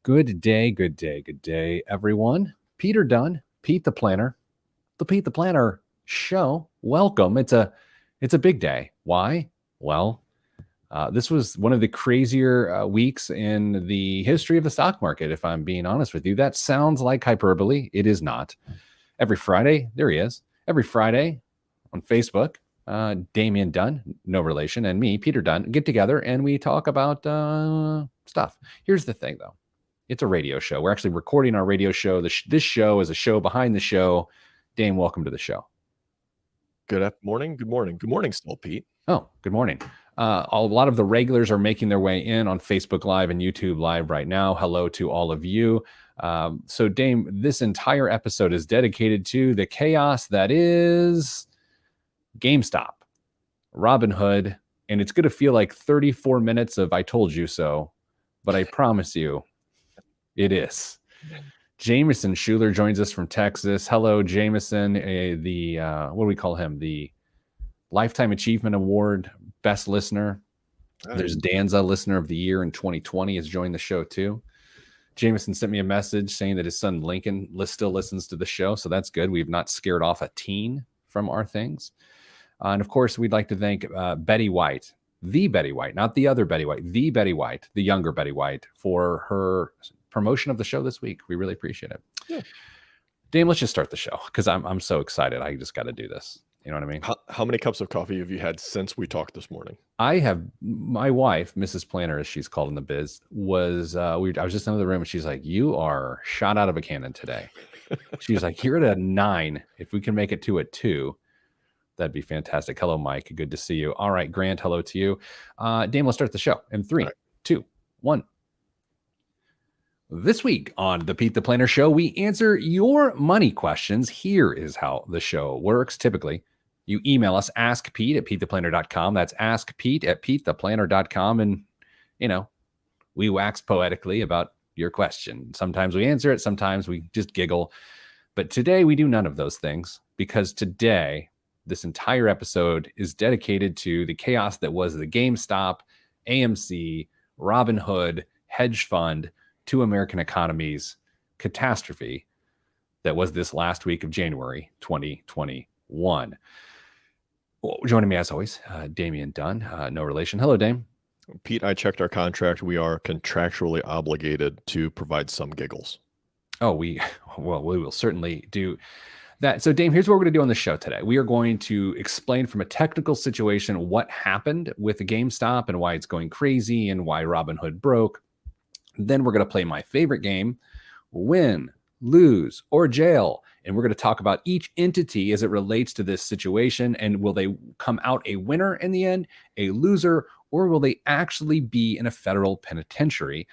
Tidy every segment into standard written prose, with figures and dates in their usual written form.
Good day, everyone. Peter Dunn, Pete the Planner, the Pete the Planner show. Welcome. It's a big day. Why? Well, this was one of the crazier weeks in the history of the stock market, if I'm being honest with you. That sounds like hyperbole. It is not. Every Friday, there he is. Every Friday on Facebook, Damian Dunn, no relation, and me, Peter Dunn, get together and we talk about stuff. Here's the thing, though. It's a radio show. We're actually recording our radio show. This show is a show behind the show. Dame, welcome to the show. Good morning. Good morning still, Pete. Oh, good morning. A lot of the regulars are making their way in on Facebook Live and YouTube Live right now. Hello to all of you. So, Dame, this entire episode is dedicated to the chaos that is GameStop, Robinhood, and it's going to feel like 34 minutes of I told you so, but I promise you, it is. Jameson Schuler joins us from Texas. Hello, Jameson. What do we call him? The Lifetime Achievement Award Best Listener. There's Danza Listener of the Year in 2020 has joined the show too. Jameson sent me a message saying that his son Lincoln still listens to the show, so that's good. We've not scared off a teen from our things. And of course, we'd like to thank Betty White, the Betty White, not the other Betty White, the Betty White, the younger Betty White, for her promotion of the show this week. We really appreciate it. Yeah. Dame, let's just start the show because I'm so excited. I just got to do this. You know what I mean? How many cups of coffee have you had since we talked this morning? I have. My wife, Mrs. Planner, as she's called in the biz, was. I was just in the room and she's like, "You are shot out of a cannon today." She was like, "You're at a 9. If we can make it to a 2, that'd be fantastic." Hello, Mike. Good to see you. All right, Grant. Hello to you. Dame, let's start the show in 3, 2, 1. This week on the Pete the Planner Show, we answer your money questions. Here is how the show works. Typically, you email us, askpete@petetheplanner.com. That's askpete@petetheplanner.com. And, we wax poetically about your question. Sometimes we answer it. Sometimes we just giggle. But today we do none of those things because today, this entire episode is dedicated to the chaos that was the GameStop, AMC, Robinhood, hedge fund, two American economies catastrophe that was this last week of January 2021. Well, joining me as always, Damian Dunn, no relation. Hello, Dame. Pete, I checked our contract. We are contractually obligated to provide some giggles. Oh, we will certainly do that. So, Dame, here's what we're going to do on the show today. We are going to explain from a technical situation what happened with the GameStop and why it's going crazy and why Robinhood broke. Then we're going to play my favorite game, Win, Lose, or Jail. And we're going to talk about each entity as it relates to this situation. And will they come out a winner in the end, a loser, or will they actually be in a federal penitentiary?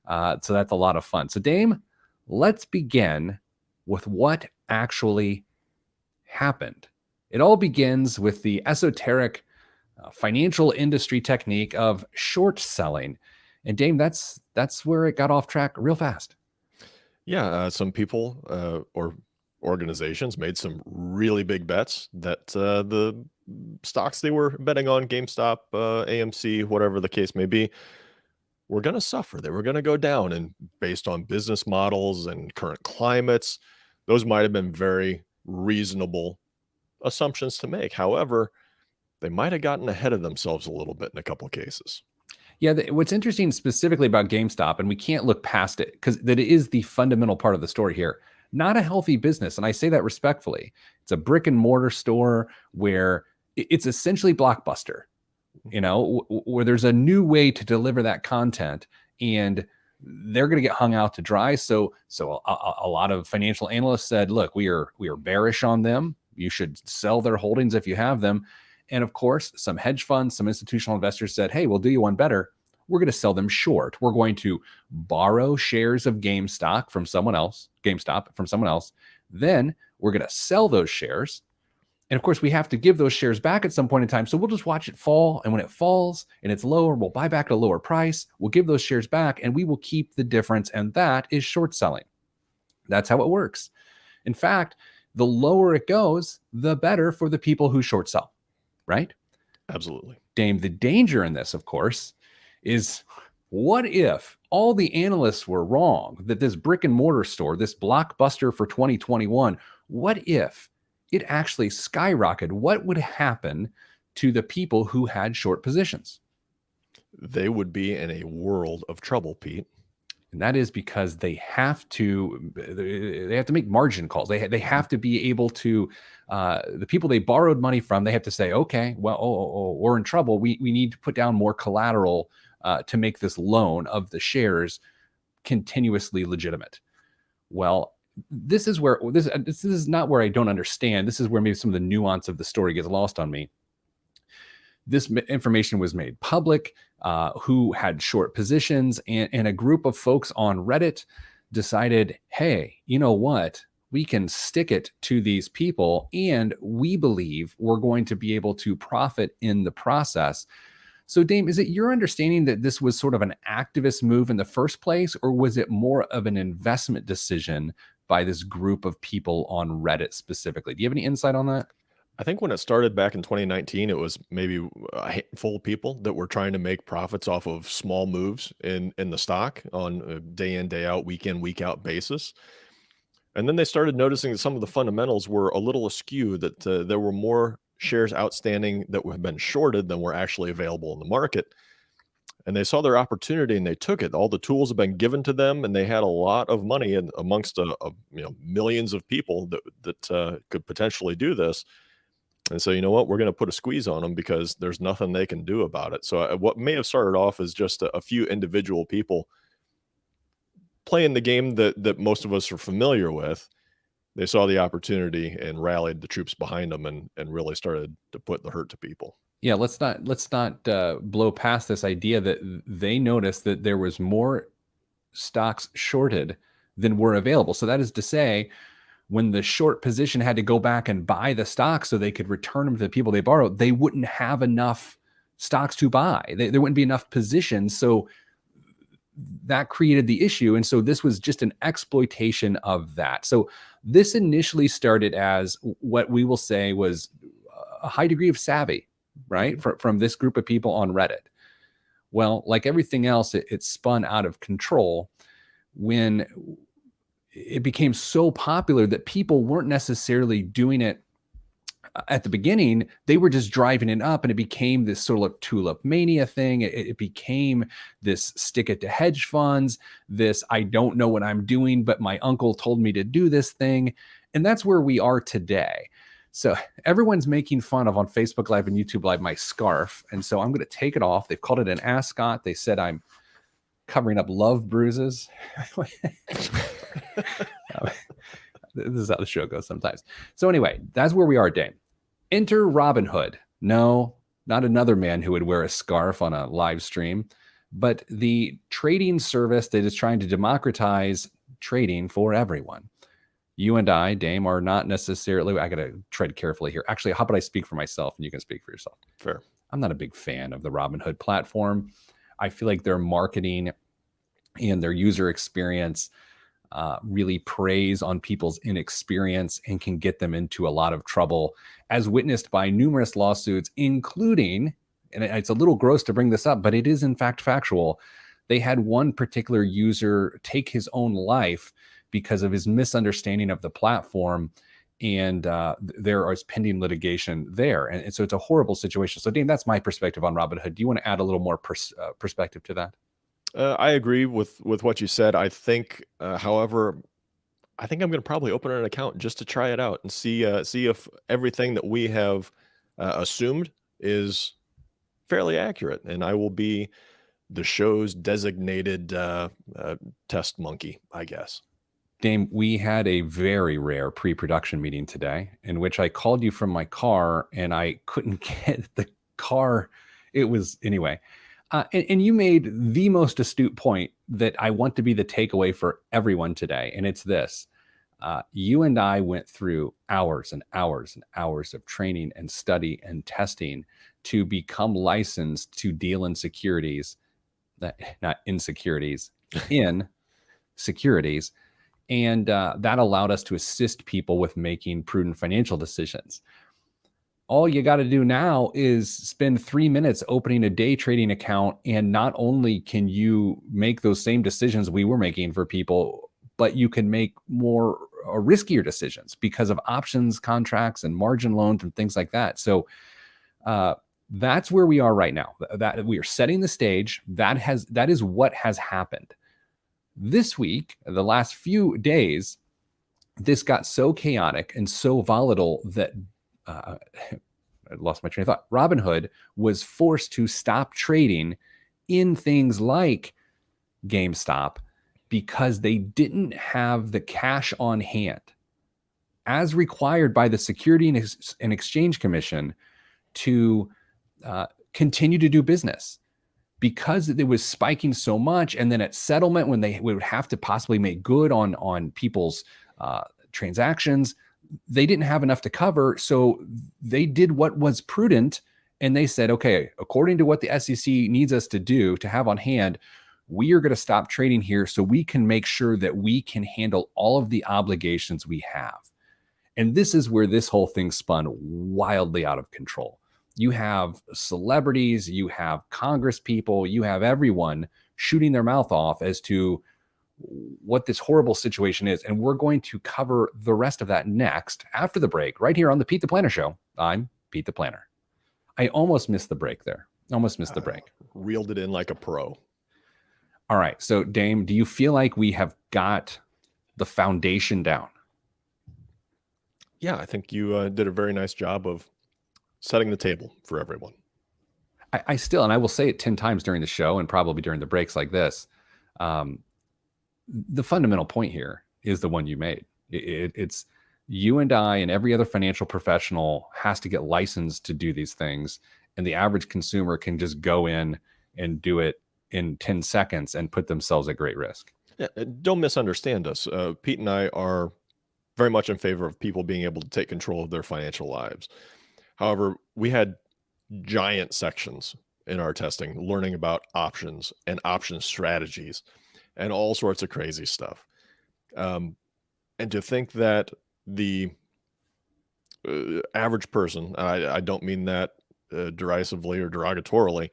So that's a lot of fun. So, Dame, let's begin with what actually happened. It all begins with the esoteric financial industry technique of short selling. And Dame, that's where it got off track real fast. Yeah, some people or organizations made some really big bets that the stocks they were betting on, GameStop, AMC, whatever the case may be, were going to suffer. They were going to go down. And based on business models and current climates, those might have been very reasonable assumptions to make. However, they might have gotten ahead of themselves a little bit in a couple of cases. Yeah, what's interesting specifically about GameStop, and we can't look past it because that it is the fundamental part of the story here. Not a healthy business, and I say that respectfully. It's a brick and mortar store where it's essentially Blockbuster, where there's a new way to deliver that content, and they're going to get hung out to dry. So a lot of financial analysts said, "Look, we are bearish on them. You should sell their holdings if you have them." And of course, some hedge funds, some institutional investors said, "Hey, we'll do you one better. We're going to sell them short. We're going to borrow shares of GameStop from someone else. Then we're going to sell those shares. And of course, we have to give those shares back at some point in time. So we'll just watch it fall. And when it falls and it's lower, we'll buy back at a lower price. We'll give those shares back and we will keep the difference. And that is short selling. That's how it works. In fact, the lower it goes, the better for the people who short sell. Right? Absolutely. Dame, the danger in this, of course, is what if all the analysts were wrong, that this brick and mortar store, this blockbuster for 2021, what if it actually skyrocketed? What would happen to the people who had short positions? They would be in a world of trouble, Pete. And that is because they have to make margin calls. They have to be able to, the people they borrowed money from, they have to say, okay, well, we're in trouble. We need to put down more collateral to make this loan of the shares continuously legitimate. Well, this is where this is not where I don't understand. This is where maybe some of the nuance of the story gets lost on me. This information was made public, who had short positions, and a group of folks on Reddit decided, hey, you know what? We can stick it to these people, and we believe we're going to be able to profit in the process. So, Dame, is it your understanding that this was sort of an activist move in the first place, or was it more of an investment decision by this group of people on Reddit specifically? Do you have any insight on that? I think when it started back in 2019, it was maybe a handful of people that were trying to make profits off of small moves in the stock on a day in, day out, week in, week out basis. And then they started noticing that some of the fundamentals were a little askew, that there were more shares outstanding that have been shorted than were actually available in the market. And they saw their opportunity and they took it. All the tools have been given to them, and they had a lot of money in, amongst millions of people that could potentially do this. And so, you know what, we're going to put a squeeze on them because there's nothing they can do about it. So what may have started off as just a few individual people playing the game that most of us are familiar with, they saw the opportunity and rallied the troops behind them and really started to put the hurt to people. Yeah, let's not blow past this idea that they noticed that there was more stocks shorted than were available. So that is to say, when the short position had to go back and buy the stock so they could return them to the people they borrowed, they wouldn't have enough stocks to buy. There wouldn't be enough positions. So that created the issue. And so this was just an exploitation of that. So this initially started as what we will say was a high degree of savvy, right? From this group of people on Reddit. Well, like everything else, it spun out of control when it became so popular that people weren't necessarily doing it at the beginning. They were just driving it up, and it became this sort of tulip mania thing. It became this stick it to hedge funds, this I don't know what I'm doing, but my uncle told me to do this thing. And that's where we are today. So everyone's making fun of on Facebook Live and YouTube Live my scarf. And so I'm going to take it off. They've called it an ascot. They said I'm covering up love bruises. This is how the show goes sometimes. So anyway, that's where we are, Dame. Enter Robinhood. No, not another man who would wear a scarf on a live stream, but the trading service that is trying to democratize trading for everyone. You and I, Dame, are not necessarily, I got to tread carefully here. Actually, how about I speak for myself and you can speak for yourself? Fair. I'm not a big fan of the Robinhood platform. I feel like their marketing and their user experience really preys on people's inexperience and can get them into a lot of trouble, as witnessed by numerous lawsuits, including, and it's a little gross to bring this up, but it is in fact factual. They had one particular user take his own life because of his misunderstanding of the platform. And there is pending litigation there. And so it's a horrible situation. So, Dane, that's my perspective on Robinhood. Do you want to add a little more perspective to that? I agree with what you said. I think, however, I think I'm going to probably open an account just to try it out and see if everything that we have assumed is fairly accurate. And I will be the show's designated test monkey, I guess. Dame, we had a very rare pre-production meeting today in which I called you from my car and I couldn't get the car. It was anyway. And you made the most astute point that I want to be the takeaway for everyone today. And it's this. You and I went through hours and hours and hours of training and study and testing to become licensed to deal in securities, not insecurities, in securities. And that allowed us to assist people with making prudent financial decisions. all you got to do now is spend 3 minutes opening a day trading account. And not only can you make those same decisions we were making for people, but you can make more riskier decisions because of options contracts and margin loans and things like that. So that's where we are right now. That we are setting the stage. That is what has happened. This week, the last few days, this got so chaotic and so volatile that I lost my train of thought. Robinhood was forced to stop trading in things like GameStop because they didn't have the cash on hand as required by the Security and Exchange Commission to continue to do business, because it was spiking so much. And then at settlement, when they would have to possibly make good on people's transactions, they didn't have enough to cover. So they did what was prudent. And they said, okay, according to what the SEC needs us to do to have on hand, we are going to stop trading here so we can make sure that we can handle all of the obligations we have. And this is where this whole thing spun wildly out of control. You have celebrities, you have Congress people, you have everyone shooting their mouth off as to what this horrible situation is. And we're going to cover the rest of that next after the break, right here on the Pete the Planner Show. I'm Pete the Planner. I almost missed the break there. Almost missed the break. Reeled it in like a pro. All right. So, Dame, do you feel like we have got the foundation down? Yeah, I think you did a very nice job of setting the table for everyone. I still, and I will say it 10 times during the show and probably during the breaks like this. The fundamental point here is the one you made. It's you and I and every other financial professional has to get licensed to do these things. And the average consumer can just go in and do it in 10 seconds and put themselves at great risk. Yeah, don't misunderstand us. Pete and I are very much in favor of people being able to take control of their financial lives. However, we had giant sections in our testing learning about options and option strategies and all sorts of crazy stuff. And to think that the average person, and I don't mean that derisively or derogatorily,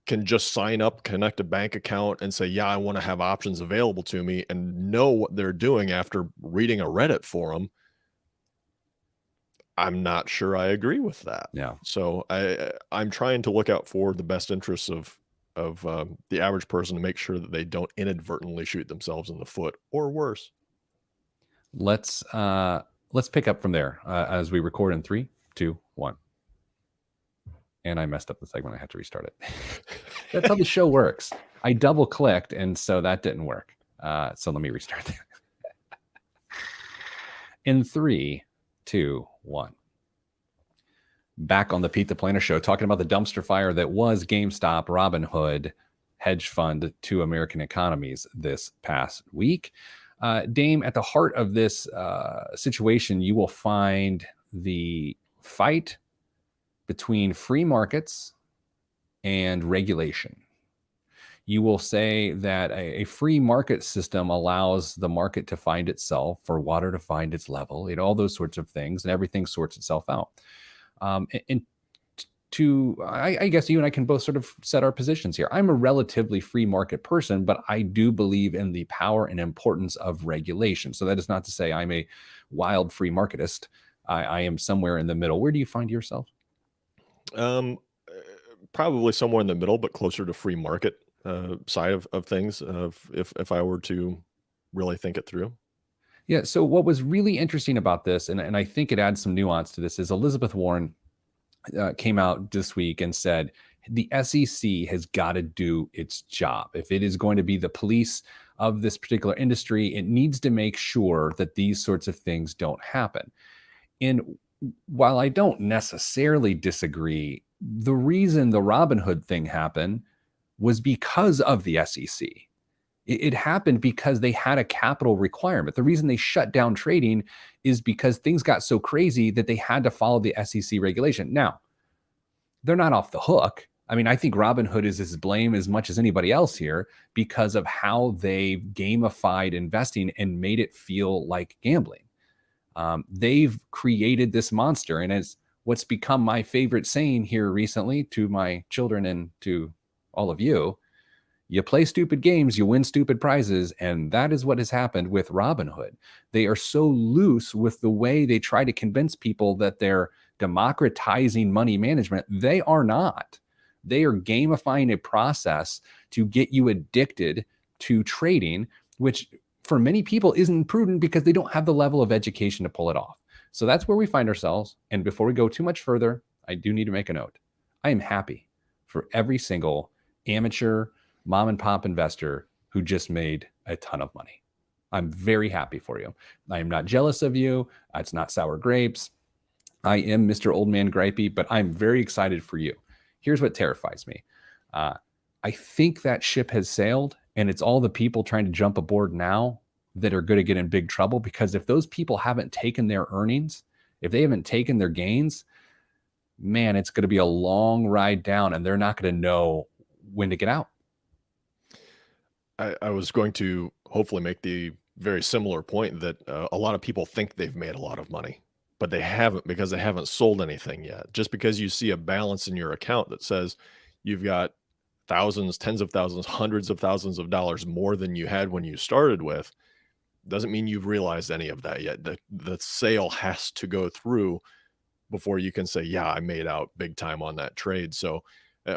can just sign up, connect a bank account and say, yeah, I want to have options available to me, and know what they're doing after reading a Reddit forum, I'm not sure I agree with that. Yeah. So I'm trying to look out for the best interests of the average person to make sure that they don't inadvertently shoot themselves in the foot or worse. Let's pick up from there as we record in 3, 2, 1. And I messed up the segment. I had to restart it. That's how the show works. I double clicked, and so that didn't work. So let me restart that. In 3, 2, 1. Back on the Pete the Planner Show, talking about the dumpster fire that was GameStop, Robinhood, hedge fund to American economies this past week. Dame, at the heart of this situation, you will find the fight between free markets and regulation. You will say that a free market system allows the market to find itself, for water to find its level, all those sorts of things, and everything sorts itself out. I guess you and I can both sort of set our positions here. I'm a relatively free market person, but I do believe in the power and importance of regulation. So that is not to say I'm a wild free marketist. I am somewhere in the middle. Where do you find yourself? Probably somewhere in the middle, but closer to free market side of things. If I were to really think it through. Yeah. So what was really interesting about this, and I think it adds some nuance to this, is Elizabeth Warren came out this week and said the SEC has got to do its job. If it is going to be the police of this particular industry, it needs to make sure that these sorts of things don't happen. And while I don't necessarily disagree, the reason the Robinhood thing happened was because of the SEC. It happened because they had a capital requirement. The reason they shut down trading is because things got so crazy that they had to follow the SEC regulation. Now, they're not off the hook. I mean, I think Robinhood is as blame as much as anybody else here because of how they've gamified investing and made it feel like gambling. They've created this monster, and as what's become my favorite saying here recently to my children and to all of you. You play stupid games, you win stupid prizes. And that is what has happened with Robinhood. They are so loose with the way they try to convince people that they're democratizing money management. They are not. They are gamifying a process to get you addicted to trading, which for many people isn't prudent because they don't have the level of education to pull it off. So that's where we find ourselves. And before we go too much further, I do need to make a note. I am happy for every single amateur mom and pop investor who just made a ton of money. I'm very happy for you. I am not jealous of you. It's not sour grapes. I am Mr. Old Man Gripey, but I'm very excited for you. Here's what terrifies me. I think that ship has sailed, and it's all the people trying to jump aboard now that are going to get in big trouble, because if those people haven't taken their earnings, if they haven't taken their gains, man, it's going to be a long ride down, and they're not going to know when to get out. I was going to hopefully make the very similar point that a lot of people think they've made a lot of money, but they haven't because they haven't sold anything yet. Just because you see a balance in your account that says you've got thousands, tens of thousands, hundreds of thousands of dollars more than you had when you started with, doesn't mean you've realized any of that yet. The sale has to go through before you can say, yeah, I made out big time on that trade. So,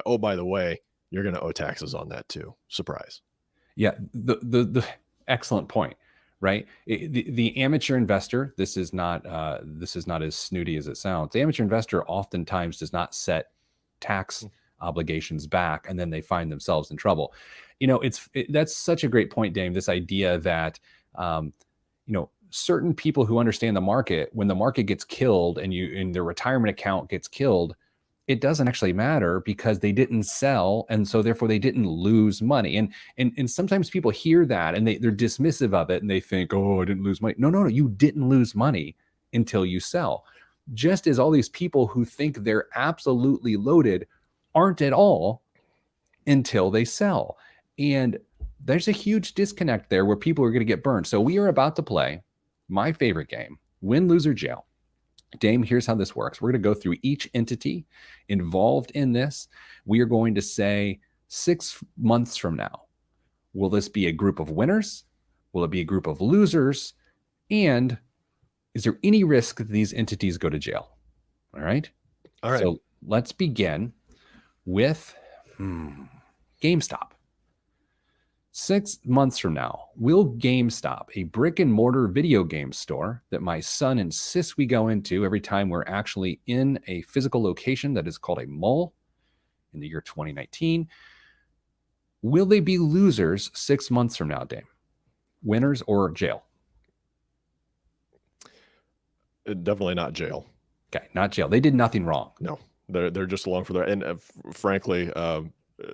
oh, by the way, you're going to owe taxes on that too. Surprise. Yeah, the excellent point, right? The amateur investor, this is not as snooty as it sounds. The amateur investor oftentimes does not set tax obligations back, and then they find themselves in trouble. That's such a great point, Dame. This idea that certain people who understand the market, when the market gets killed and their retirement account gets killed, it doesn't actually matter because they didn't sell, and so therefore they didn't lose money. And sometimes people hear that and they're dismissive of it, and they think, oh, I didn't lose money. No, you didn't lose money until you sell. Just as all these people who think they're absolutely loaded aren't at all until they sell. And there's a huge disconnect there where people are going to get burned. So we are about to play my favorite game, Win, Lose, or Jail. Dame, here's how this works. We're going to go through each entity involved in this. We are going to say 6 months from now, will this be a group of winners? Will it be a group of losers? And is there any risk that these entities go to jail? All right. So let's begin with GameStop. 6 months from now, will GameStop, a brick and mortar video game store that my son insists we go into every time we're actually in a physical location that is called a mall in the year 2019, will they be losers 6 months from now, Dame? Winners or jail? Definitely not jail. Okay, not jail. They did nothing wrong. No, they're just along for that. And frankly,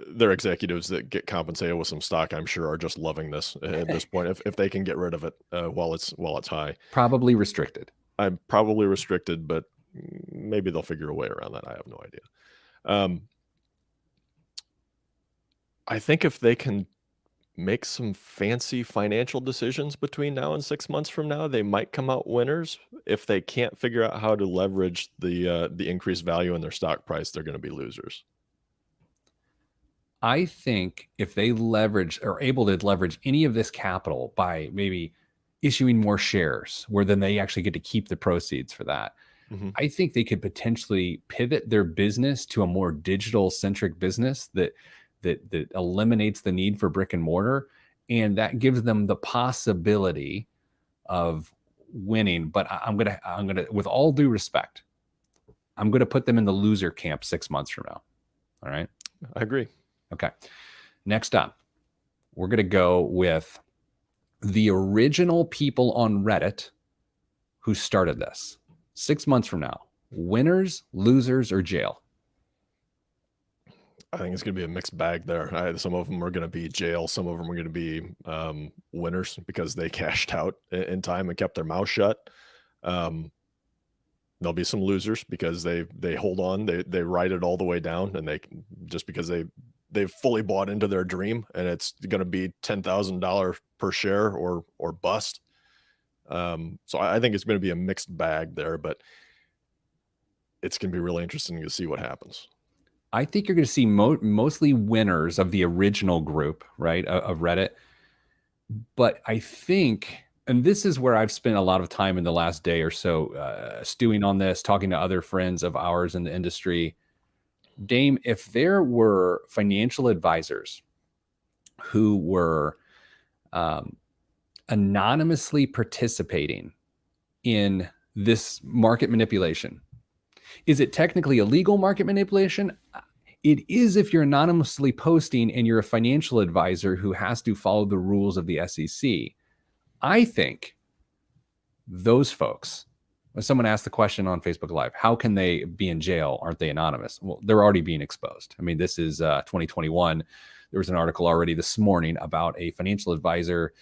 their executives that get compensated with some stock, I'm sure, are just loving this at this point. If they can get rid of it while it's high, probably restricted. I'm probably restricted, but maybe they'll figure a way around that. I have no idea. I think if they can make some fancy financial decisions between now and 6 months from now, they might come out winners. If they can't figure out how to leverage the increased value in their stock price, they're going to be losers. I think if they are able to leverage any of this capital by maybe issuing more shares, where then they actually get to keep the proceeds for that, I think they could potentially pivot their business to a more digital centric business that eliminates the need for brick and mortar, and that gives them the possibility of winning. But I'm gonna, with all due respect, I'm gonna put them in the loser camp 6 months from now. All right, I agree. Okay. Next up, we're going to go with the original people on Reddit who started this. 6 months from now, winners, losers, or jail? I think it's going to be a mixed bag there. Some of them are going to be jail. Some of them are going to be winners because they cashed out in time and kept their mouth shut. There'll be some losers because they hold on. They ride it all the way down, and because they've fully bought into their dream, and it's going to be $10,000 per share or bust. So I think it's going to be a mixed bag there, but it's going to be really interesting to see what happens. I think you're going to see mostly winners of the original group, right, of Reddit. But I think, and this is where I've spent a lot of time in the last day or so stewing on this, talking to other friends of ours in the industry. Dame, if there were financial advisors who were anonymously participating in this market manipulation, is it technically illegal market manipulation? It is if you're anonymously posting and you're a financial advisor who has to follow the rules of the SEC. I think those folks, when someone asked the question on Facebook Live, how can they be in jail? Aren't they anonymous? Well, they're already being exposed. I mean, this is 2021. There was an article already this morning about a financial advisor,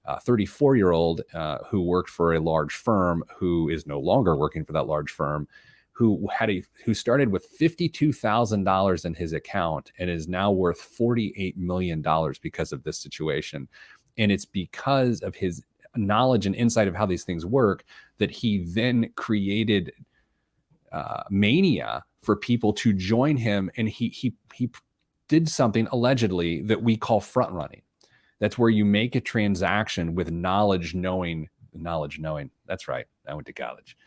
34-year-old who worked for a large firm, who is no longer working for that large firm, who started with $52,000 in his account and is now worth $48 million because of this situation. And it's because of his knowledge and insight of how these things work that he then created mania for people to join him. And he did something allegedly that we call front running. That's where you make a transaction with knowledge knowing. That's right. I went to college.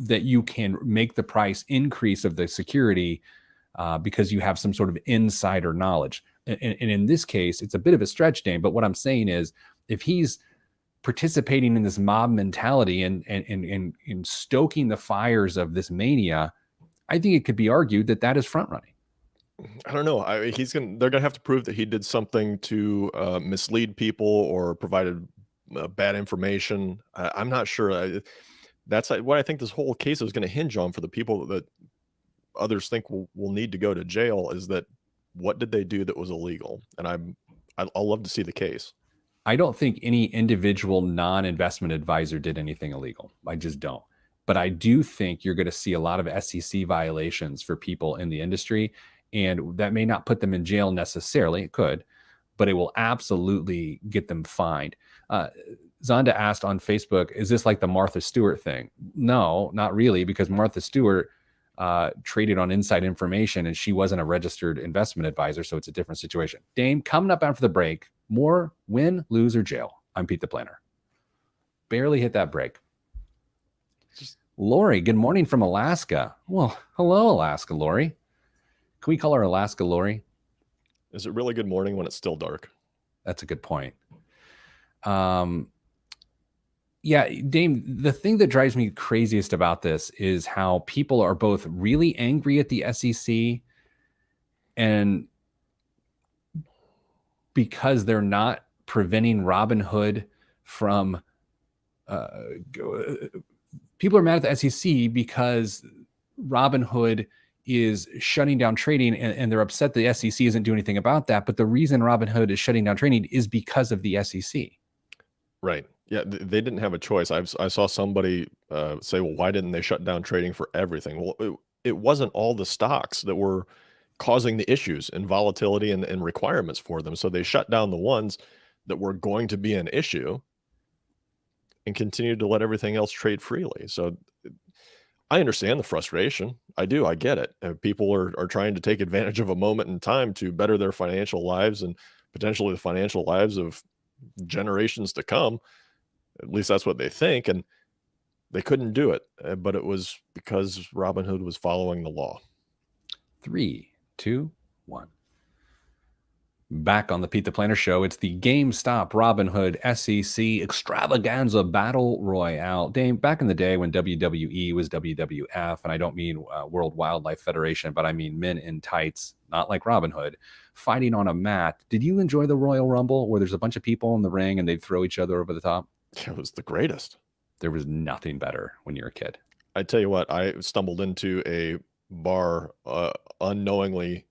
That you can make the price increase of the security because you have some sort of insider knowledge. And in this case, it's a bit of a stretch, Dane. But what I'm saying is, if he's participating in this mob mentality and in stoking the fires of this mania, I think it could be argued that that is front running. I don't know. They're gonna have to prove that he did something to mislead people or provided bad information. I'm not sure. That's what I think this whole case is going to hinge on for the people that others think will need to go to jail. Is that what did they do that was illegal? And I'll love to see the case. I don't think any individual non-investment advisor did anything illegal. I just don't. But I do think you're going to see a lot of SEC violations for people in the industry. And that may not put them in jail necessarily. It could, but it will absolutely get them fined. Zonda asked on Facebook, is this like the Martha Stewart thing? No, not really, because Martha Stewart traded on inside information and she wasn't a registered investment advisor. So it's a different situation. Dame, coming up after the break, more win, lose, or jail. I'm Pete the Planner. Barely hit that break. Lori, good morning from Alaska. Well, hello, Alaska, Lori. Can we call her Alaska Lori? Is it really good morning when it's still dark? That's a good point. Yeah, Dame, the thing that drives me craziest about this is how people are both really angry at the SEC and because they're not preventing Robinhood from people are mad at the SEC because Robinhood is shutting down trading and they're upset the SEC isn't doing anything about that. But the reason Robinhood is shutting down trading is because of the SEC. Right. Yeah, they didn't have a choice. I saw somebody say, well, why didn't they shut down trading for everything? Well, it wasn't all the stocks that were causing the issues and volatility and requirements for them. So they shut down the ones that were going to be an issue and continued to let everything else trade freely. So I understand the frustration. I do. I get it. People are trying to take advantage of a moment in time to better their financial lives and potentially the financial lives of generations to come. At least that's what they think. And they couldn't do it. But it was because Robinhood was following the law. 3, 2, 1. Back on the Pete the Planner Show, it's the GameStop Robinhood SEC Extravaganza Battle Royale. Dame, back in the day when WWE was WWF, and I don't mean World Wildlife Federation, but I mean men in tights, not like Robinhood, fighting on a mat. Did you enjoy the Royal Rumble where there's a bunch of people in the ring and they'd throw each other over the top? It was the greatest. There was nothing better when you were a kid. I tell you what, I stumbled into a bar unknowingly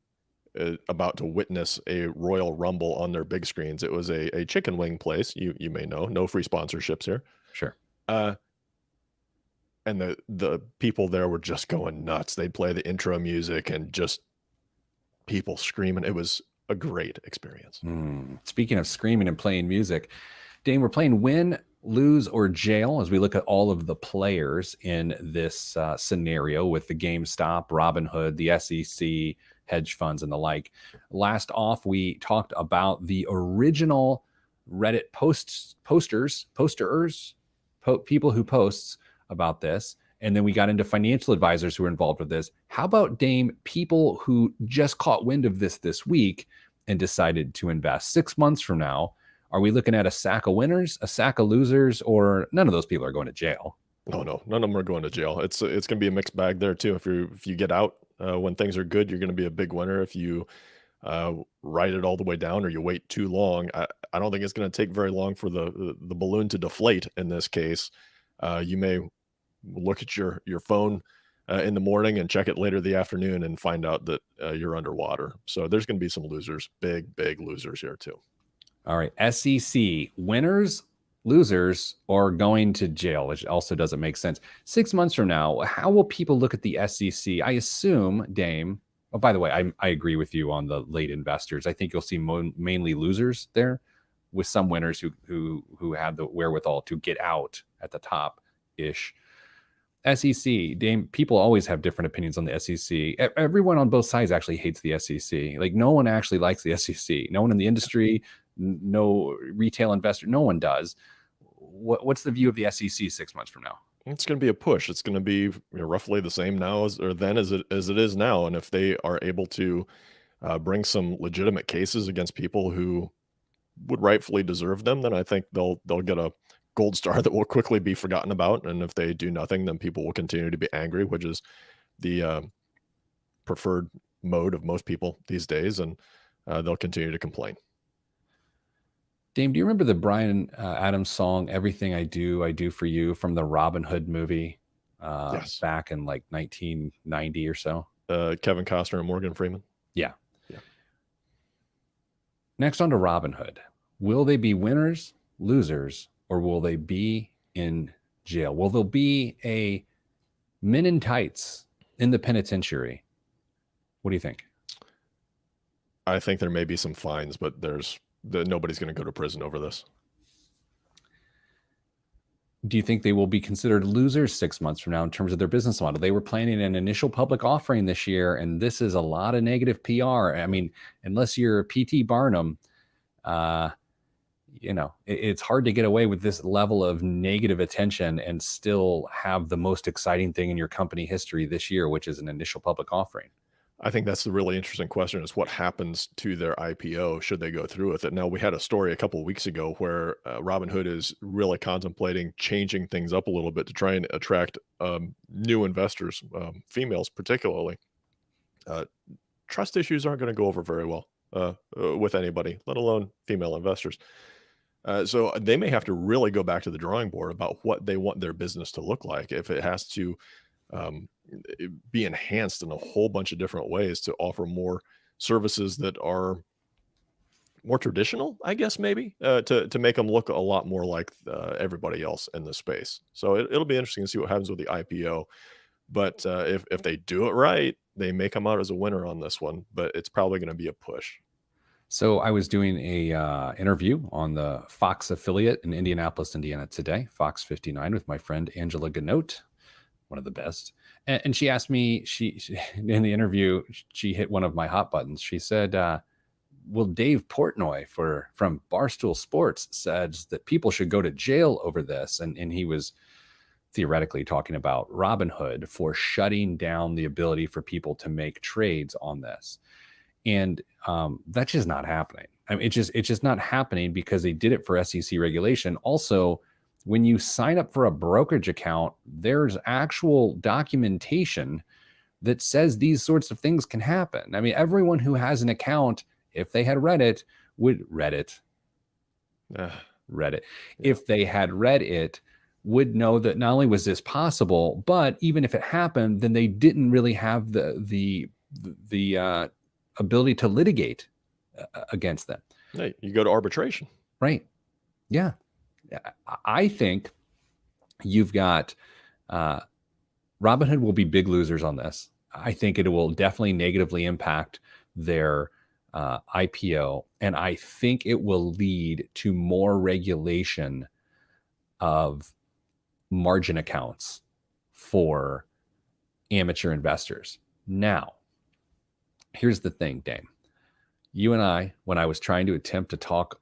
about to witness a Royal Rumble on their big screens. It was a chicken wing place. You may know, no free sponsorships here. Sure. And the people there were just going nuts. They'd play the intro music and just people screaming. It was a great experience. Speaking of screaming and playing music, Dane, we're playing Win, lose or jail as we look at all of the players in this scenario with the GameStop, Robinhood, the SEC, hedge funds, and the like. Last off, we talked about the original Reddit posterers, people who posts about this. And then we got into financial advisors who are involved with this. How about, Dame, people who just caught wind of this week and decided to invest? 6 months from now, are we looking at a sack of winners, a sack of losers, or none of those people are going to jail? Oh no, none of them are going to jail. It's going to be a mixed bag there too. If you get out when things are good, you're going to be a big winner. If you ride it all the way down or you wait too long, I don't think it's going to take very long for the balloon to deflate. In this case, you may look at your phone in the morning and check it later the afternoon and find out that you're underwater. So there's going to be some losers, big losers here too. All right, SEC winners, losers, or going to jail, which also doesn't make sense. 6 months from now, how will people look at the SEC? I assume, Dame. Oh, by the way, I agree with you on the late investors. I think you'll see mainly losers there, with some winners who had the wherewithal to get out at the top ish. SEC, Dame, people always have different opinions on the SEC. Everyone on both sides actually hates the SEC. Like, no one actually likes the SEC. No one in the industry, no retail investor, no one does. What's the view of the SEC 6 months from now? It's going to be a push. It's going to be roughly the same now as it is now. And if they are able to bring some legitimate cases against people who would rightfully deserve them, then I think they'll get a gold star that will quickly be forgotten about. And if they do nothing, then people will continue to be angry, which is the preferred mode of most people these days, and they'll continue to complain. Dame, do you remember the Bryan Adams song, Everything I Do for You, from the Robin Hood movie Yes. back in like 1990 or so? Kevin Costner and Morgan Freeman. Yeah. Yeah. Next on to Robin Hood. Will they be winners, losers, or will they be in jail? Will there be a men in tights in the penitentiary? What do you think? I think there may be some fines, but nobody's going to go to prison over this. Do you think they will be considered losers 6 months from now in terms of their business model? They were planning an initial public offering this year, and this is a lot of negative PR. I mean, unless you're P.T. Barnum, it's hard to get away with this level of negative attention and still have the most exciting thing in your company history this year, which is an initial public offering. I think that's the really interesting question, is what happens to their IPO should they go through with it. Now, we had a story a couple of weeks ago where Robinhood is really contemplating changing things up a little bit to try and attract new investors, females particularly. Trust issues aren't going to go over very well with anybody, let alone female investors. So they may have to really go back to the drawing board about what they want their business to look like. If it has to be enhanced in a whole bunch of different ways to offer more services that are more traditional, I guess, maybe to make them look a lot more like everybody else in the space. So it'll be interesting to see what happens with the IPO. But if they do it right, they may come out as a winner on this one, but it's probably going to be a push. So I was doing a interview on the Fox affiliate in Indianapolis, Indiana today, Fox 59, with my friend Angela Ganote, one of the best. And she asked me, she in the interview, she hit one of my hot buttons. She said, well, Dave Portnoy from Barstool Sports says that people should go to jail over this. And he was theoretically talking about Robinhood for shutting down the ability for people to make trades on this. And that's just not happening. I mean, it's just not happening because they did it for SEC regulation. Also, when you sign up for a brokerage account, there's actual documentation that says these sorts of things can happen. I mean, everyone who has an account, if they had Reddit, if they had read it, would know that not only was this possible, but even if it happened, then they didn't really have the ability to litigate against them. Hey, you go to arbitration. Right. Yeah. I think you've got Robinhood will be big losers on this. I think it will definitely negatively impact their IPO. And I think it will lead to more regulation of margin accounts for amateur investors. Now, here's the thing, Dame. You and I, when I was trying to attempt to talk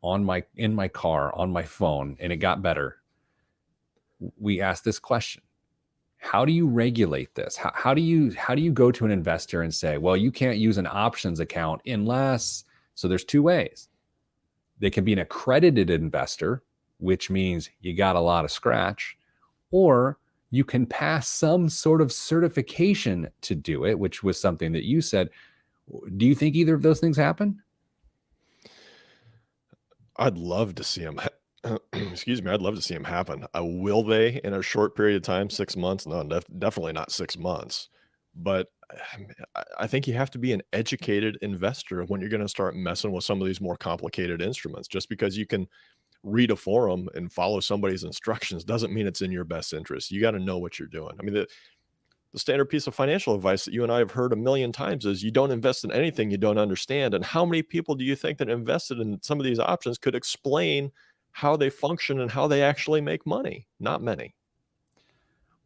in my car on my phone, and it got better, we asked this question: how do you regulate this? How do you go to an investor and say, well, you can't use an options account unless? So there's two ways. They can be an accredited investor, which means you got a lot of scratch, or you can pass some sort of certification to do it, which was something that you said. Do you think either of those things happen? I'd love to see them. Excuse me. I'd love to see them happen. Will they in a short period of time? 6 months? No, definitely not 6 months. But I think you have to be an educated investor when you're going to start messing with some of these more complicated instruments. Just because you can read a forum and follow somebody's instructions doesn't mean it's in your best interest. You got to know what you're doing. I mean, the standard piece of financial advice that you and I have heard a million times is you don't invest in anything you don't understand. And how many people do you think that invested in some of these options could explain how they function and how they actually make money? Not many.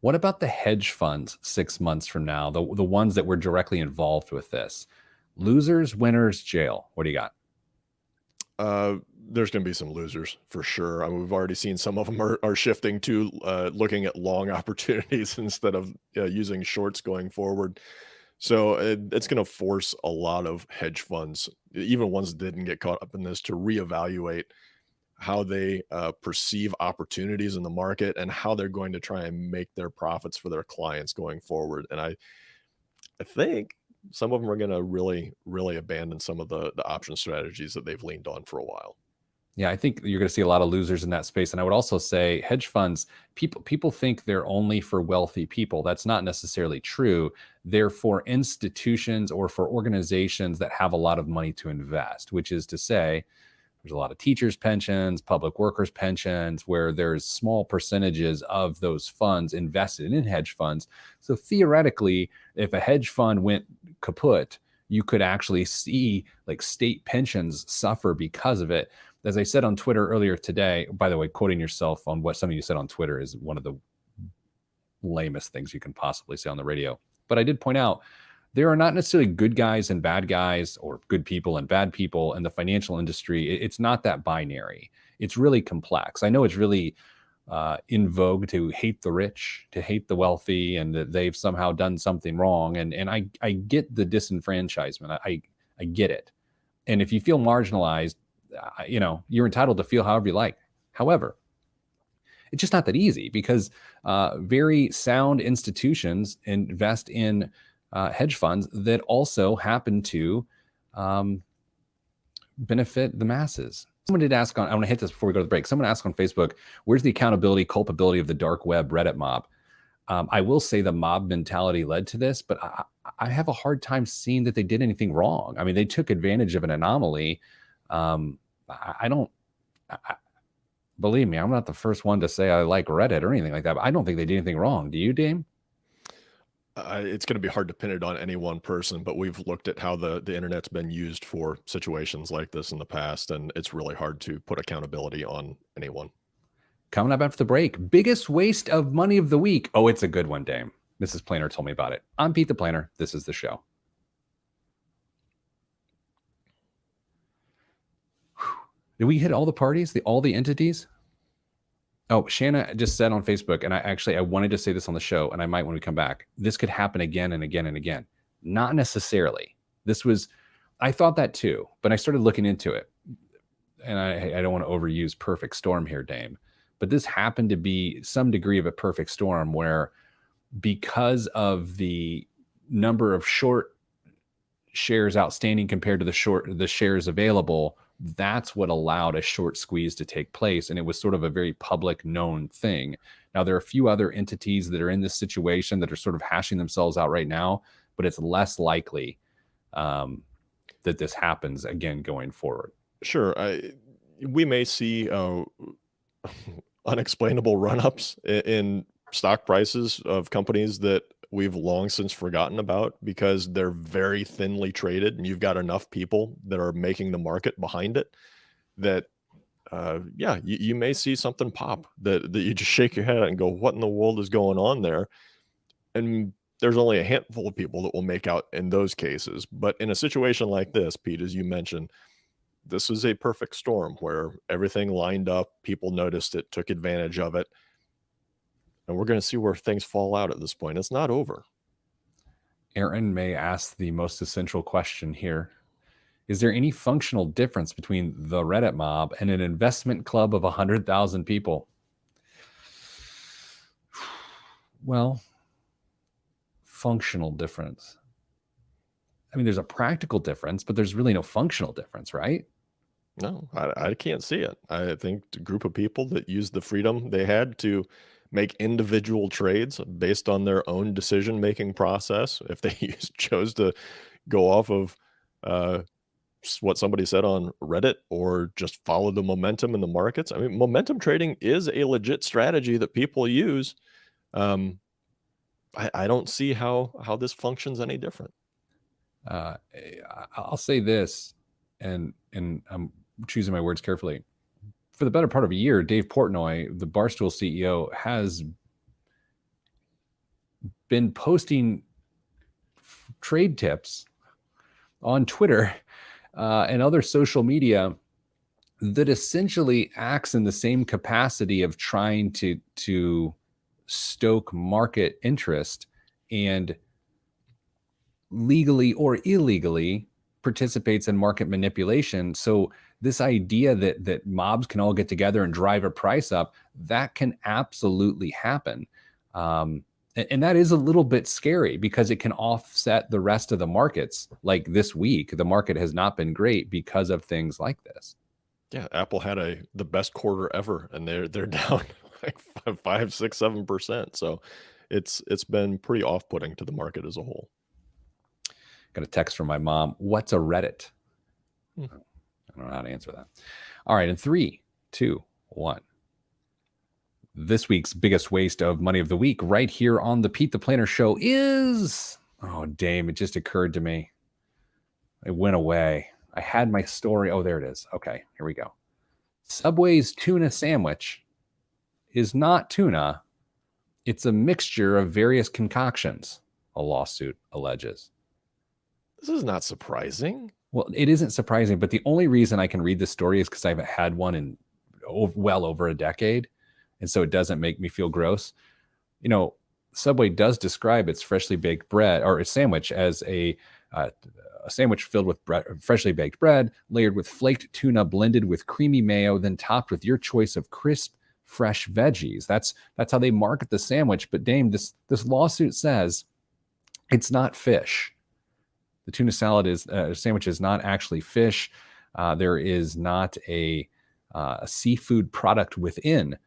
What about the hedge funds 6 months from now, the ones that were directly involved with this? Losers, winners, jail. What do you got? There's going to be some losers for sure. I mean, we've already seen some of them are shifting to looking at long opportunities instead of using shorts going forward. So it's going to force a lot of hedge funds, even ones that didn't get caught up in this, to reevaluate how they perceive opportunities in the market and how they're going to try and make their profits for their clients going forward. And I think some of them are going to really, really abandon some of the option strategies that they've leaned on for a while. Yeah, I think you're going to see a lot of losers in that space. And I would also say hedge funds, people think they're only for wealthy people. That's not necessarily true. They're for institutions or for organizations that have a lot of money to invest, which is to say, there's a lot of teachers' pensions, public workers' pensions, where there's small percentages of those funds invested in hedge funds. So theoretically, if a hedge fund went kaput, you could actually see like state pensions suffer because of it. As I said on Twitter earlier today, by the way, quoting yourself on what some of you said on Twitter is one of the lamest things you can possibly say on the radio. But I did point out there are not necessarily good guys and bad guys or good people and bad people in the financial industry. It's not that binary. It's really complex. I know it's really in vogue to hate the rich, to hate the wealthy, and that they've somehow done something wrong. And I get the disenfranchisement. I get it. And if you feel marginalized, you're entitled to feel however you like. However, it's just not that easy because very sound institutions invest in hedge funds that also happen to benefit the masses. Someone did ask I want to hit this before we go to the break. Someone asked on Facebook, where's the accountability, culpability of the dark web Reddit mob? I will say the mob mentality led to this, but I have a hard time seeing that they did anything wrong. I mean, they took advantage of an anomaly. Believe me, I'm not the first one to say I like Reddit or anything like that, but I don't think they did anything wrong. Do you, Dame? It's going to be hard to pin it on any one person, but we've looked at how the internet's been used for situations like this in the past, and it's really hard to put accountability on anyone. Coming up after the break, biggest waste of money of the week. Oh, it's a good one, Dame. Mrs. Planner told me about it. I'm Pete the Planner. This is the show. Did we hit all the parties, all the entities? Oh, Shanna just said on Facebook, and I wanted to say this on the show, and I might when we come back. This could happen again and again and again. Not necessarily. I thought that too, but I started looking into it. And I don't want to overuse perfect storm here, Dame, but this happened to be some degree of a perfect storm where, because of the number of short shares outstanding compared to the shares available, that's what allowed a short squeeze to take place. And it was sort of a very public known thing. Now, there are a few other entities that are in this situation that are sort of hashing themselves out right now, but it's less likely that this happens again going forward. Sure. We may see unexplainable run-ups in stock prices of companies that we've long since forgotten about because they're very thinly traded and you've got enough people that are making the market behind it that yeah, you may see something pop that you just shake your head at and go, what in the world is going on there? And there's only a handful of people that will make out in those cases. But in a situation like this, Pete, as you mentioned, this was a perfect storm where everything lined up, people noticed it, took advantage of it, and we're going to see where things fall out at this point. It's not over. Aaron may ask the most essential question here. Is there any functional difference between the Reddit mob and an investment club of 100,000 people? Well, functional difference. I mean, there's a practical difference, but there's really no functional difference, right? No, I can't see it. I think a group of people that used the freedom they had to make individual trades based on their own decision-making process. If they chose to go off of uh, what somebody said on Reddit or just follow the momentum in the markets. I mean, momentum trading is a legit strategy that people use. Um, I don't see how this functions any different. I'll say this, and I'm choosing my words carefully. For the better part of a year, Dave Portnoy, the Barstool CEO, has been posting trade tips on Twitter and other social media that essentially acts in the same capacity of trying to stoke market interest and legally or illegally participates in market manipulation. So this idea that mobs can all get together and drive a price up, that can absolutely happen. And that is a little bit scary because it can offset the rest of the markets. Like this week, the market has not been great because of things like this. Yeah, Apple had the best quarter ever, and they're down like 5, 6, 7%. So it's been pretty off-putting to the market as a whole. Got a text from my mom. What's a Reddit? I don't know how to answer that. All right, in 3, 2, 1. This week's biggest waste of money of the week right here on the Pete the Planner Show is, oh, damn, it just occurred to me. It went away. I had my story. Oh, there it is. Okay, here we go. Subway's tuna sandwich is not tuna. It's a mixture of various concoctions, a lawsuit alleges. This is not surprising. Well, it isn't surprising, but the only reason I can read this story is because I haven't had one in well over a decade. And so it doesn't make me feel gross. You know, Subway does describe its freshly baked bread or a sandwich as a sandwich filled with freshly baked bread, layered with flaked tuna, blended with creamy mayo, then topped with your choice of crisp, fresh veggies. That's how they market the sandwich. But Dame, this lawsuit says it's not fish. The tuna salad sandwich is not actually fish. There is not a seafood product within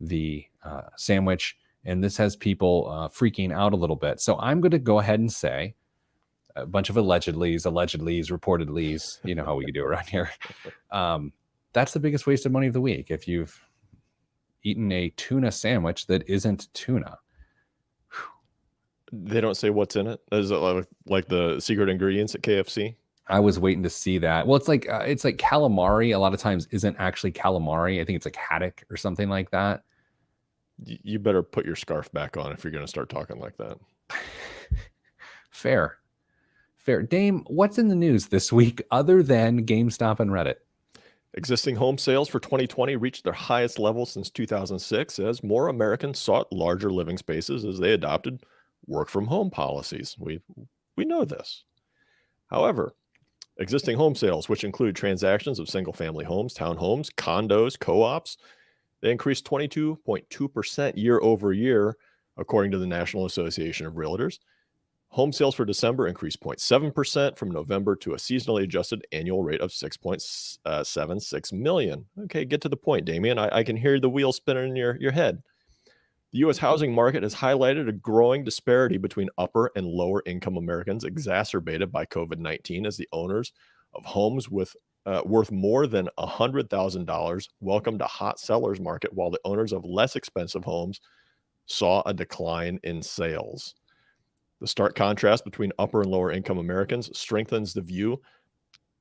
the sandwich, and this has people freaking out a little bit. So I'm going to go ahead and say a bunch of allegedlys, reportedlys. You know how we do around here. That's the biggest waste of money of the week. If you've eaten a tuna sandwich that isn't tuna. They don't say what's in it. Is it like the secret ingredients at KFC? I was waiting to see that. Well, it's like calamari. A lot of times isn't actually calamari. I think it's like haddock or something like that. You better put your scarf back on if you're going to start talking like that. Fair. Dame, what's in the news this week other than GameStop and Reddit? Existing home sales for 2020 reached their highest level since 2006 as more Americans sought larger living spaces as they adopted work from home policies. We know this. However, existing home sales, which include transactions of single-family homes, townhomes, condos, co-ops, they increased 22.2% year over year, according to the National Association of Realtors. Home sales for December increased 0.7% from November to a seasonally adjusted annual rate of 6.76 million. Okay, get to the point, Damien. I can hear the wheels spinning in your head. The U.S. housing market has highlighted a growing disparity between upper and lower income Americans, exacerbated by COVID-19, as the owners of homes worth more than $100,000 welcomed a hot seller's market, while the owners of less expensive homes saw a decline in sales. The stark contrast between upper and lower income Americans strengthens the view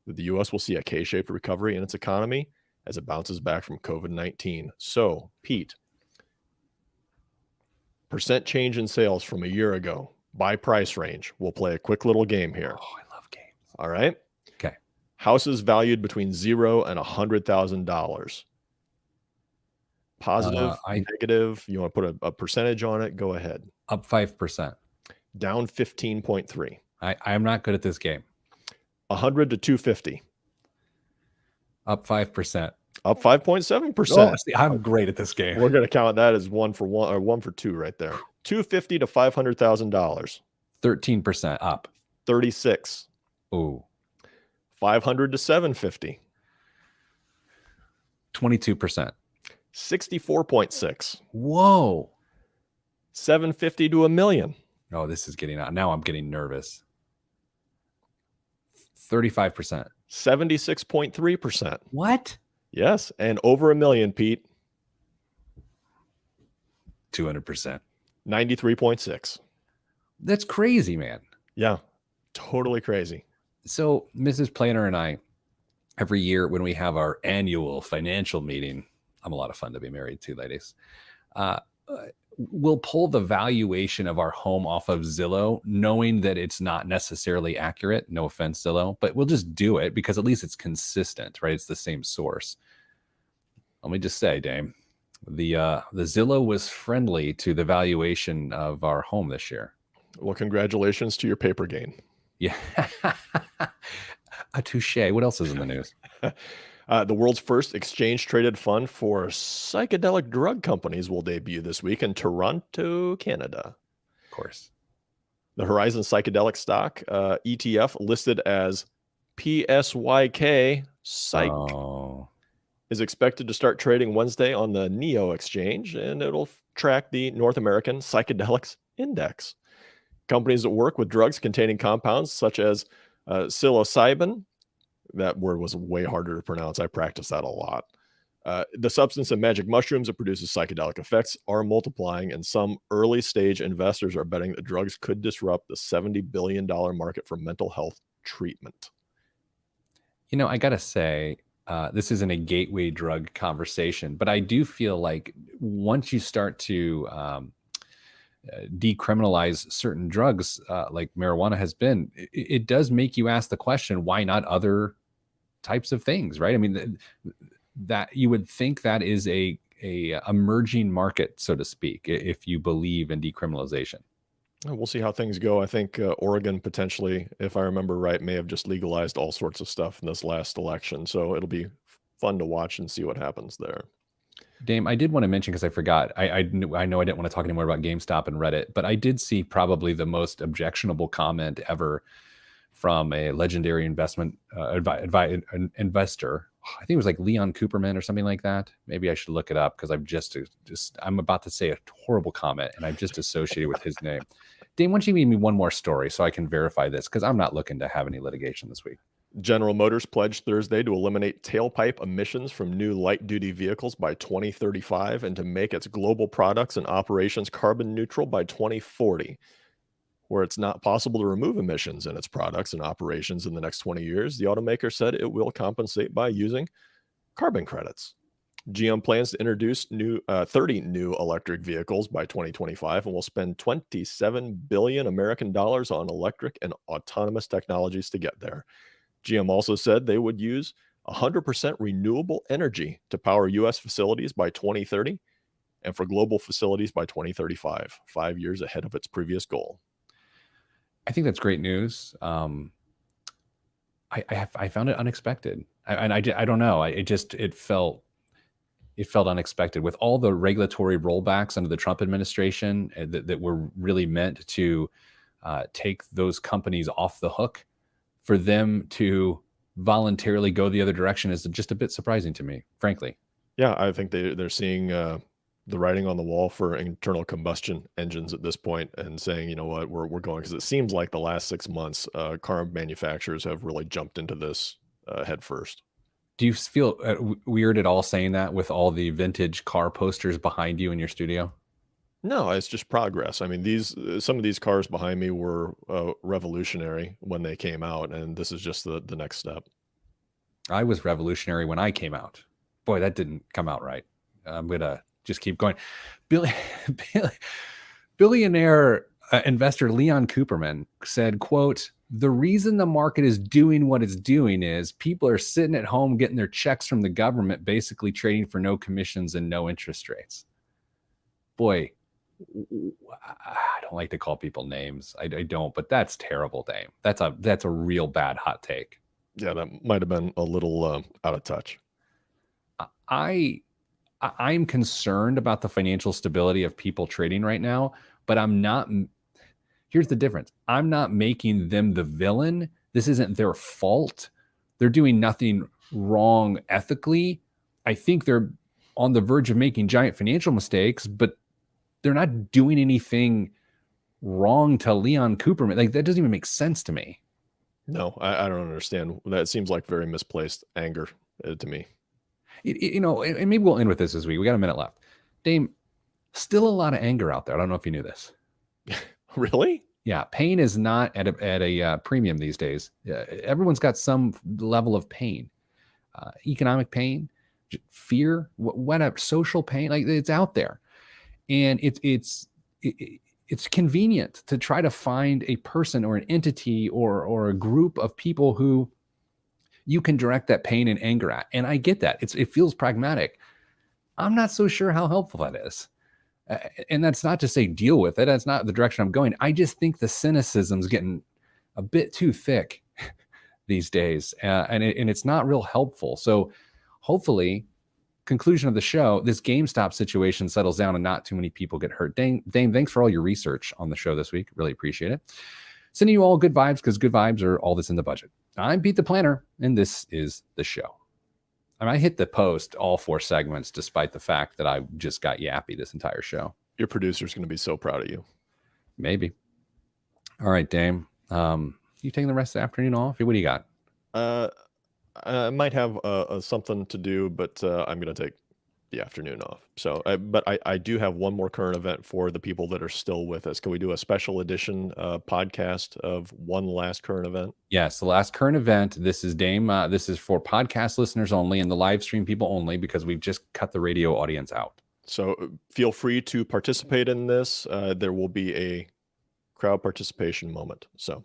that the U.S. will see a K-shaped recovery in its economy as it bounces back from COVID-19. So, Pete, percent change in sales from a year ago by price range. We'll play a quick little game here. Oh, I love games. All right. Okay. Houses valued between $0 and $100,000. Positive, negative. You want to put a percentage on it? Go ahead. Up 5%. Down 15.3. I am not good at this game. 100 to 250. Up 5%. Up 5.7%. Oh, see, I'm great at this game. We're going to count that as 1 for 1 or 1 for 2 right there. 250 to $500,000. 13% up. 36. Ooh. 500 to 750. 22%. 64.6. Whoa. 750 to $1 million. Oh, this is getting out. Now I'm getting nervous. 35%. 76.3%. What? Yes, and over $1 million, Pete. 200%. 93.6. That's crazy, man. Yeah, totally crazy. So Mrs. Planner and I, every year when we have our annual financial meeting, I'm a lot of fun to be married to, ladies. We'll pull the valuation of our home off of Zillow, knowing that it's not necessarily accurate. No offense, Zillow, but we'll just do it because at least it's consistent, right? It's the same source. Let me just say, Dame, the Zillow was friendly to the valuation of our home this year. Well, congratulations to your paper gain. Yeah. A touche. What else is in the news? The world's first exchange-traded fund for psychedelic drug companies will debut this week in Toronto, Canada. Of course. The Horizon Psychedelic Stock ETF, listed as PSYK Psych, is expected to start trading Wednesday on the NEO exchange, and it'll track the North American Psychedelics Index. Companies that work with drugs containing compounds such as psilocybin. That word was way harder to pronounce. I practice that a lot. The substance and magic mushrooms that produces psychedelic effects are multiplying, and some early stage investors are betting that drugs could disrupt the $70 billion market for mental health treatment. You know, I got to say, this isn't a gateway drug conversation, but I do feel like once you start to decriminalize certain drugs, like marijuana has been, it does make you ask the question, why not other types of things, right? I mean, that you would think that is a emerging market, so to speak, if you believe in decriminalization. We'll see how things go. I think Oregon potentially, if I remember right, may have just legalized all sorts of stuff in this last election. So it'll be fun to watch and see what happens there. Dame, I did want to mention, because I forgot, I know I didn't want to talk anymore about GameStop and Reddit, but I did see probably the most objectionable comment ever from a legendary investment investor. I think it was like Leon Cooperman or something like that. Maybe I should look it up, because I'm about to say a horrible comment and I've just associated with his name. Dame, why don't you give me one more story so I can verify this, because I'm not looking to have any litigation this week. General Motors pledged Thursday to eliminate tailpipe emissions from new light-duty vehicles by 2035 and to make its global products and operations carbon neutral by 2040. Where it's not possible to remove emissions in its products and operations in the next 20 years, the automaker said it will compensate by using carbon credits. GM plans to introduce 30 new electric vehicles by 2025 and will spend $27 billion American dollars on electric and autonomous technologies to get there. GM also said they would use 100% renewable energy to power U.S. facilities by 2030 and for global facilities by 2035, 5 years ahead of its previous goal. I think that's great news. I found it unexpected. I don't know. It felt unexpected with all the regulatory rollbacks under the Trump administration that were really meant to take those companies off the hook. For them to voluntarily go the other direction is just a bit surprising to me, frankly. Yeah, I think they're seeing the writing on the wall for internal combustion engines at this point and saying, you know what, we're going, because it seems like the last 6 months, car manufacturers have really jumped into this head first. Do you feel weird at all saying that with all the vintage car posters behind you in your studio? No, it's just progress. I mean, some of these cars behind me were revolutionary when they came out, and this is just the next step. I was revolutionary when I came out. Boy, that didn't come out right. I'm going to just keep going. Bill, billionaire investor Leon Cooperman said, quote, "The reason the market is doing what it's doing is people are sitting at home getting their checks from the government, basically trading for no commissions and no interest rates." Boy, I don't like to call people names. I don't, but that's terrible, Dame. That's a real bad hot take. Yeah, that might have been a little out of touch. I'm concerned about the financial stability of people trading right now, but I'm not. Here's the difference. I'm not making them the villain. This isn't their fault. They're doing nothing wrong ethically. I think they're on the verge of making giant financial mistakes, but they're not doing anything wrong to Leon Cooperman. Like, that doesn't even make sense to me. No, I don't understand. That seems like very misplaced anger to me. And maybe we'll end with this week. We got a minute left. Dame, still a lot of anger out there. I don't know if you knew this. Really? Yeah, pain is not at a premium these days. Everyone's got some level of pain, economic pain, fear, whatever, social pain. Like, it's out there, and it's convenient to try to find a person or an entity or a group of people who you can direct that pain and anger at. And I get that. It feels pragmatic. I'm not so sure how helpful that is. And that's not to say deal with it. That's not the direction I'm going. I just think the cynicism's getting a bit too thick these days. And it's not real helpful. So hopefully, conclusion of the show, this GameStop situation settles down and not too many people get hurt. Dame, thanks for all your research on the show this week. Really appreciate it. Sending you all good vibes, because good vibes are all that's in the budget. I'm Pete the Planner, and this is the show. I hit the post all 4 segments, despite the fact that I just got yappy this entire show. Your producer's going to be so proud of you. Maybe. All right, Dame. You taking the rest of the afternoon off? What do you got? I might have something to do, but I'm going to take the afternoon off. So, but I do have one more current event for the people that are still with us. Can we do a special edition podcast of one last current event? Yes, the last current event. This is Dame. This is for podcast listeners only and the live stream people only, because we've just cut the radio audience out. So feel free to participate in this. There will be a crowd participation moment. So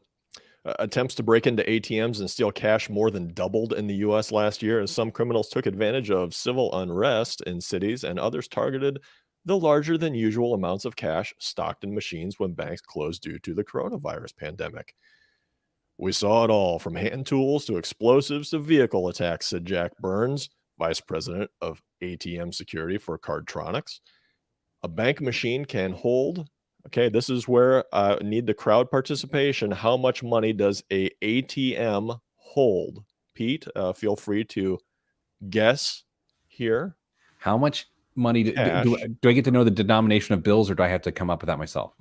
attempts to break into ATMs and steal cash more than doubled in the U.S. last year, as some criminals took advantage of civil unrest in cities and others targeted the larger than usual amounts of cash stocked in machines when banks closed due to the coronavirus pandemic. "We saw it all, from hand tools to explosives to vehicle attacks," said Jack Burns, vice president of ATM security for Cardtronics. A bank machine can hold... Okay, this is where I need the crowd participation. How much money does a ATM hold? Pete, feel free to guess here. How much money do I get to know the denomination of bills, or do I have to come up with that myself?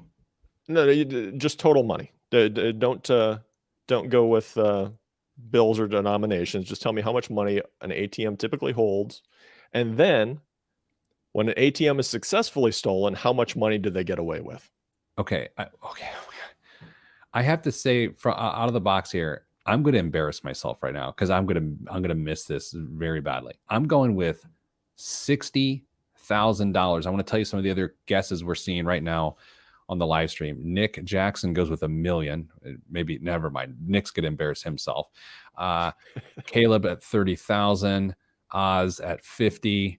No, just total money. Don't go with bills or denominations. Just tell me how much money an ATM typically holds, and then when an ATM is successfully stolen, how much money do they get away with? Okay. I have to say, out of the box here, I'm going to embarrass myself right now, because I'm going to miss this very badly. I'm going with $60,000. I want to tell you some of the other guesses we're seeing right now on the live stream. Nick Jackson goes with $1 million. Maybe, never mind. Nick's going to embarrass himself. Caleb at 30,000. Oz at 50.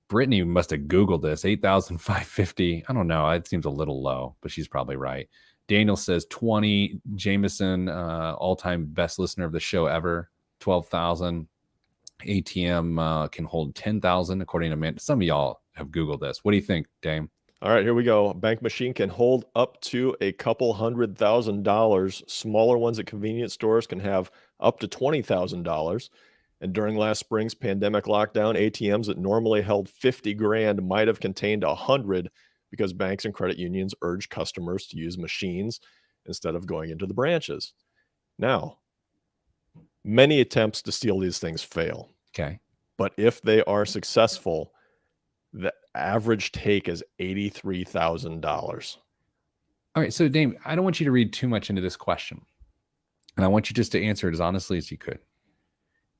Brittany must have Googled this. 8,550. I don't know. It seems a little low, but she's probably right. Daniel says 20. Jameson, all-time best listener of the show ever, 12,000. ATM can hold 10,000, according to man. Some of y'all have Googled this. What do you think, Dame? All right, here we go. A bank machine can hold up to a couple $100,000. Smaller ones at convenience stores can have up to $20,000. And during last spring's pandemic lockdown, ATMs that normally held 50 grand might have contained 100, because banks and credit unions urged customers to use machines instead of going into the branches. Now, many attempts to steal these things fail. Okay. But if they are successful, the average take is $83,000. All right. So, Dame, I don't want you to read too much into this question, and I want you just to answer it as honestly as you could.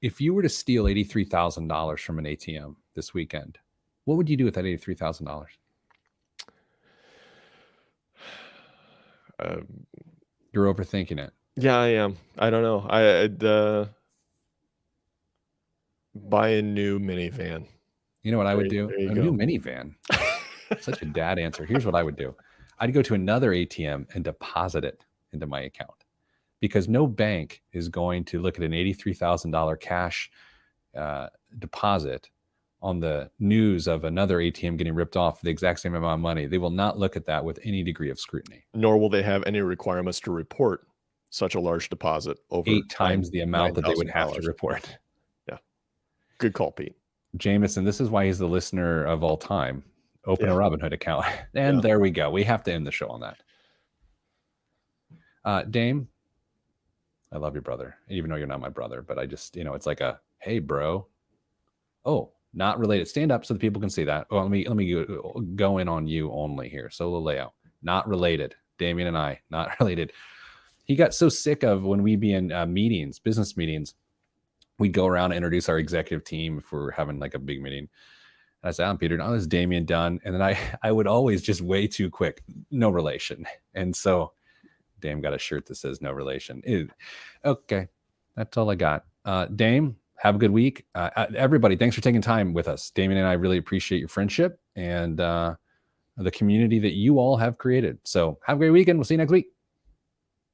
If you were to steal $83,000 from an ATM this weekend, what would you do with that $83,000? You're overthinking it. Yeah, I am. I don't know. I'd buy a new minivan. You know what I would do? There you A go. new minivan. Such a dad answer. Here's what I would do. I'd go to another ATM and deposit it into my account, because no bank is going to look at an $83,000 cash deposit on the news of another ATM getting ripped off for the exact same amount of money. They will not look at that with any degree of scrutiny. Nor will they have any requirements to report such a large deposit over 8 times the amount that they would have to $9,000. report. Yeah. Good call, Pete. Jameson, this is why he's the listener of all time. Open a Robinhood account. And there we go. We have to end the show on that. Dame, I love your brother, even though you're not my brother, but I just, it's like a, hey, bro. Oh, not related. Stand up so the people can see that. Well, let me go in on you only here. Solo layout. Not related. Damien and I, not related. He got so sick of when we'd be in meetings, business meetings, we'd go around and introduce our executive team if we're having like a big meeting. And I said, I'm Peter. Now this is Damien Dunn. And then I would always just way too quick. No relation. And so Dame got a shirt that says no relation. Okay. That's all I got. Dame, have a good week. Everybody, thanks for taking time with us. Damien and I really appreciate your friendship and the community that you all have created. So have a great weekend. We'll see you next week.